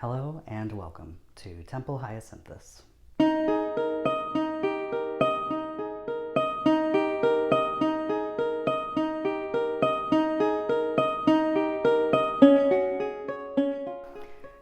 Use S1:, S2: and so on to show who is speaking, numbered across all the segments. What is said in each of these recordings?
S1: Hello and welcome to Temple Hyacinthus.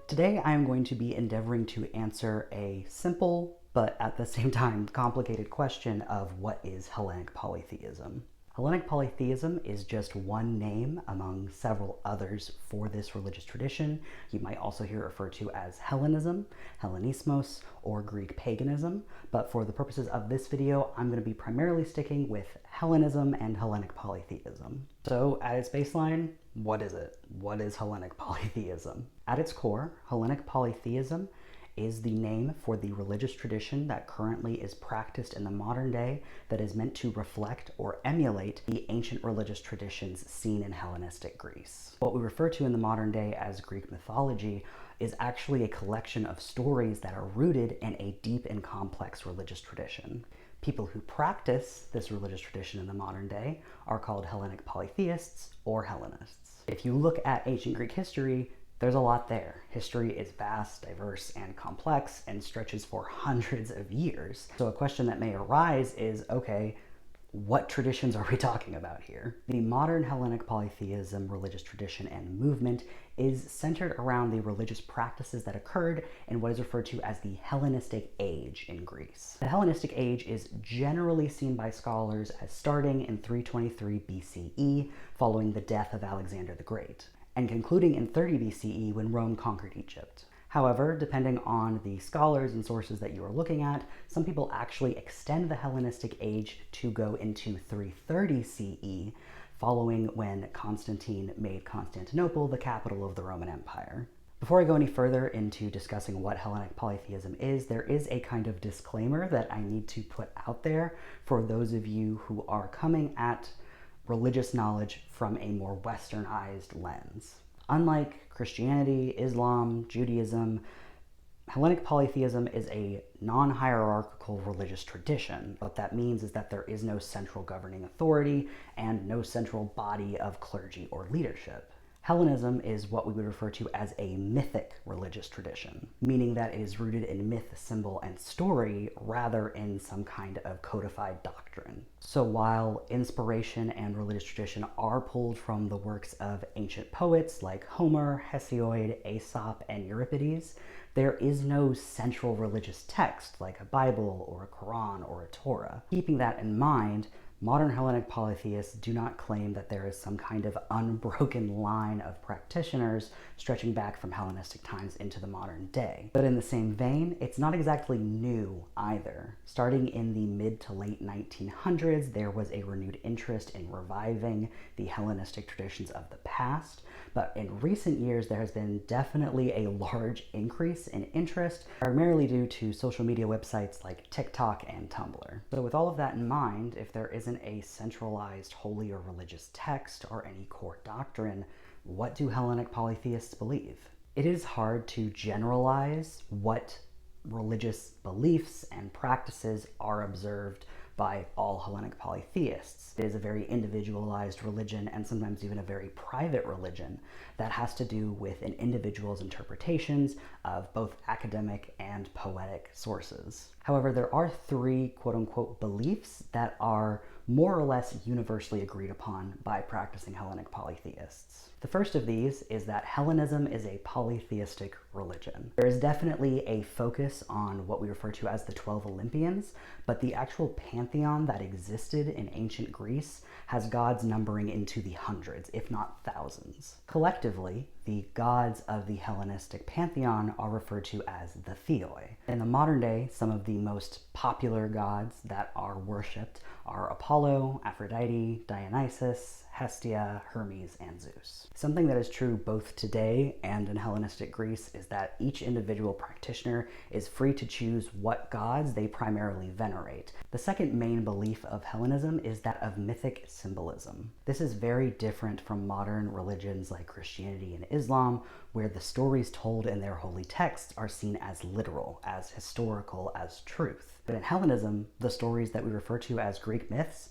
S1: Today I am going to be endeavoring to answer a simple but at the same time complicated question of what is Hellenic Polytheism. Hellenic Polytheism is just one name among several others for this religious tradition. You might also hear it referred to as Hellenism, Hellenismos, or Greek paganism, but for the purposes of this video, I'm going to be primarily sticking with Hellenism and Hellenic Polytheism. So at its baseline, what is it? What is Hellenic Polytheism? At its core, Hellenic Polytheism is the name for the religious tradition that currently is practiced in the modern day that is meant to reflect or emulate the ancient religious traditions seen in Hellenistic Greece. What we refer to in the modern day as Greek mythology is actually a collection of stories that are rooted in a deep and complex religious tradition. People who practice this religious tradition in the modern day are called Hellenic polytheists or Hellenists. If you look at ancient Greek history, there's a lot there. History is vast, diverse, and complex, and stretches for hundreds of years. So a question that may arise is, okay, what traditions are we talking about here? The modern Hellenic polytheism religious tradition and movement is centered around the religious practices that occurred in what is referred to as the Hellenistic Age in Greece. The Hellenistic Age is generally seen by scholars as starting in 323 BCE, following the death of Alexander the Great, and concluding in 30 BCE when Rome conquered Egypt. However, depending on the scholars and sources that you are looking at, some people actually extend the Hellenistic Age to go into 330 CE, following when Constantine made Constantinople the capital of the Roman Empire. Before I go any further into discussing what Hellenic polytheism is, there is a kind of disclaimer that I need to put out there for those of you who are coming at religious knowledge from a more westernized lens. Unlike Christianity, Islam, Judaism, Hellenic polytheism is a non-hierarchical religious tradition. What that means is that there is no central governing authority and no central body of clergy or leadership. Hellenism is what we would refer to as a mythic religious tradition, meaning that it is rooted in myth, symbol, and story rather in some kind of codified doctrine. So while inspiration and religious tradition are pulled from the works of ancient poets like Homer, Hesiod, Aesop, and Euripides, there is no central religious text like a Bible or a Quran or a Torah. Keeping that in mind, modern Hellenic polytheists do not claim that there is some kind of unbroken line of practitioners stretching back from Hellenistic times into the modern day. But in the same vein, it's not exactly new either. Starting in the mid to late 1900s, there was a renewed interest in reviving the Hellenistic traditions of the past, but in recent years there has been definitely a large increase in interest, primarily due to social media websites like TikTok and Tumblr. So with all of that in mind, if there isn't a centralized holy or religious text or any core doctrine, what do Hellenic polytheists believe? It is hard to generalize what religious beliefs and practices are observed by all Hellenic polytheists. It is a very individualized religion and sometimes even a very private religion that has to do with an individual's interpretations of both academic and poetic sources. However, there are three quote-unquote beliefs that are more or less universally agreed upon by practicing Hellenic polytheists. The first of these is that Hellenism is a polytheistic religion. There is definitely a focus on what we refer to as the 12 Olympians, but the actual pantheon that existed in ancient Greece has gods numbering into the hundreds, if not thousands. Collectively, the gods of the Hellenistic pantheon are referred to as the theoi. In the modern day, some of the most popular gods that are worshipped are Apollo, Aphrodite, Dionysus, Hestia, Hermes, and Zeus. Something that is true both today and in Hellenistic Greece is that each individual practitioner is free to choose what gods they primarily venerate. The second main belief of Hellenism is that of mythic symbolism. This is very different from modern religions like Christianity and Islam, where the stories told in their holy texts are seen as literal, as historical, as truth. But in Hellenism, the stories that we refer to as Greek myths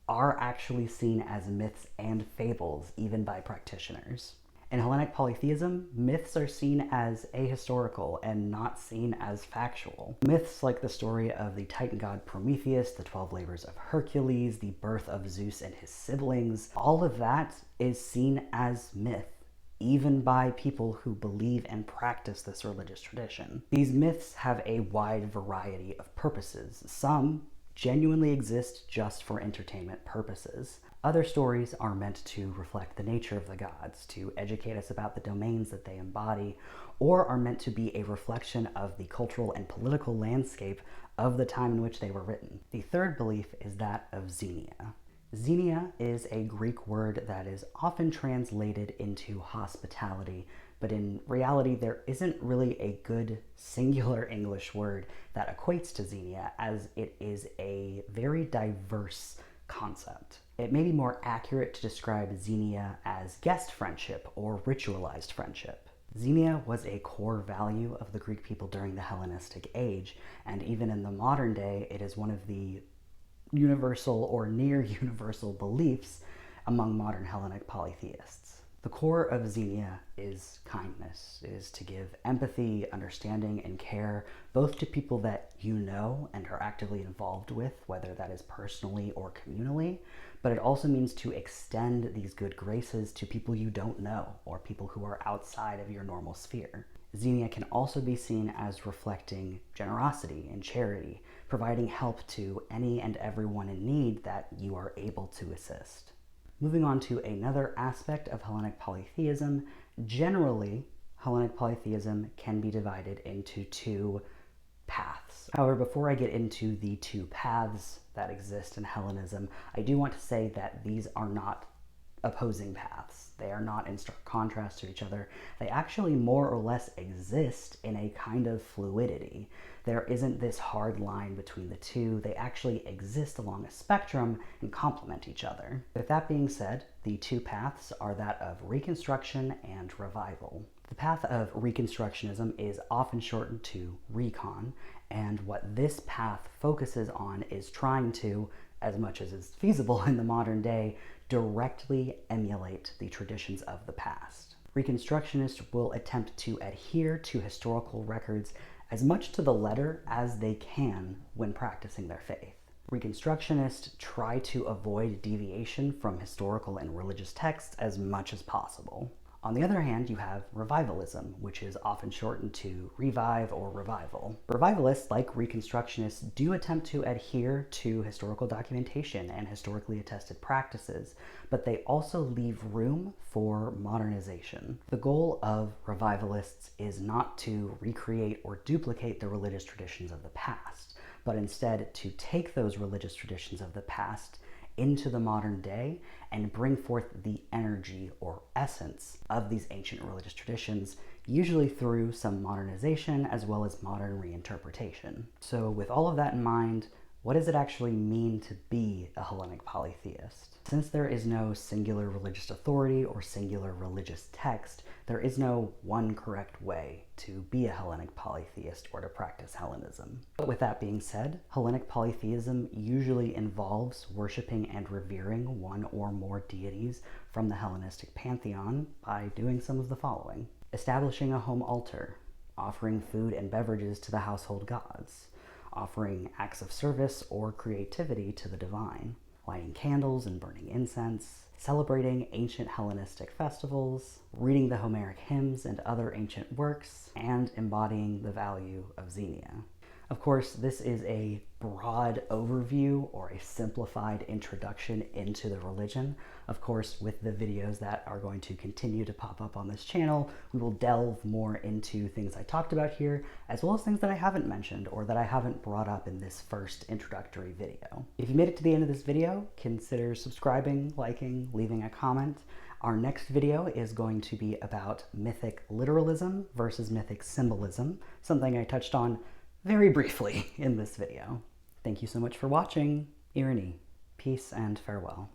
S1: are actually seen as myths and fables, even by practitioners. In Hellenic polytheism, myths are seen as ahistorical and not seen as factual. Myths like the story of the Titan god Prometheus, the 12 labors of Hercules, the birth of Zeus and his siblings, all of that is seen as myth, even by people who believe and practice this religious tradition. These myths have a wide variety of purposes. Some genuinely exist just for entertainment purposes. Other stories are meant to reflect the nature of the gods, to educate us about the domains that they embody, or are meant to be a reflection of the cultural and political landscape of the time in which they were written. The third belief is that of Xenia. Xenia is a Greek word that is often translated into hospitality, but in reality there isn't really a good singular English word that equates to Xenia, as it is a very diverse concept. It may be more accurate to describe Xenia as guest friendship or ritualized friendship. Xenia was a core value of the Greek people during the Hellenistic age, and even in the modern day, it is one of the universal or near universal beliefs among modern Hellenic polytheists. The core of Xenia is kindness. It is to give empathy, understanding, and care both to people that you know and are actively involved with, whether that is personally or communally, but it also means to extend these good graces to people you don't know or people who are outside of your normal sphere. Xenia can also be seen as reflecting generosity and charity, providing help to any and everyone in need that you are able to assist. Moving on to another aspect of Hellenic polytheism, generally, Hellenic polytheism can be divided into two paths. However, before I get into the two paths that exist in Hellenism, I do want to say that these are not opposing paths. They are not in stark contrast to each other. They actually more or less exist in a kind of fluidity. There isn't this hard line between the two. They actually exist along a spectrum and complement each other. With that being said, the two paths are that of Reconstruction and Revival. The path of Reconstructionism is often shortened to Recon, and what this path focuses on is trying to, as much as is feasible in the modern day, directly emulate the traditions of the past. Reconstructionists will attempt to adhere to historical records as much to the letter as they can when practicing their faith. Reconstructionists try to avoid deviation from historical and religious texts as much as possible. On the other hand, you have revivalism, which is often shortened to revive or revival. Revivalists, like Reconstructionists, do attempt to adhere to historical documentation and historically attested practices, but they also leave room for modernization. The goal of revivalists is not to recreate or duplicate the religious traditions of the past, but instead to take those religious traditions of the past into the modern day and bring forth the energy or essence of these ancient religious traditions, usually through some modernization as well as modern reinterpretation. So with all of that in mind, what does it actually mean to be a Hellenic polytheist? Since there is no singular religious authority or singular religious text, there is no one correct way to be a Hellenic polytheist or to practice Hellenism. But with that being said, Hellenic polytheism usually involves worshiping and revering one or more deities from the Hellenistic pantheon by doing some of the following: establishing a home altar, offering food and beverages to the household gods, offering acts of service or creativity to the divine, lighting candles and burning incense, celebrating ancient Hellenistic festivals, reading the Homeric hymns and other ancient works, and embodying the value of Xenia. Of course, this is a broad overview or a simplified introduction into the religion. Of course, with the videos that are going to continue to pop up on this channel, we will delve more into things I talked about here, as well as things that I haven't mentioned or that I haven't brought up in this first introductory video. If you made it to the end of this video, consider subscribing, liking, leaving a comment. Our next video is going to be about mythic literalism versus mythic symbolism, something I touched on very briefly in this video. Thank you so much for watching. Irene, peace and farewell.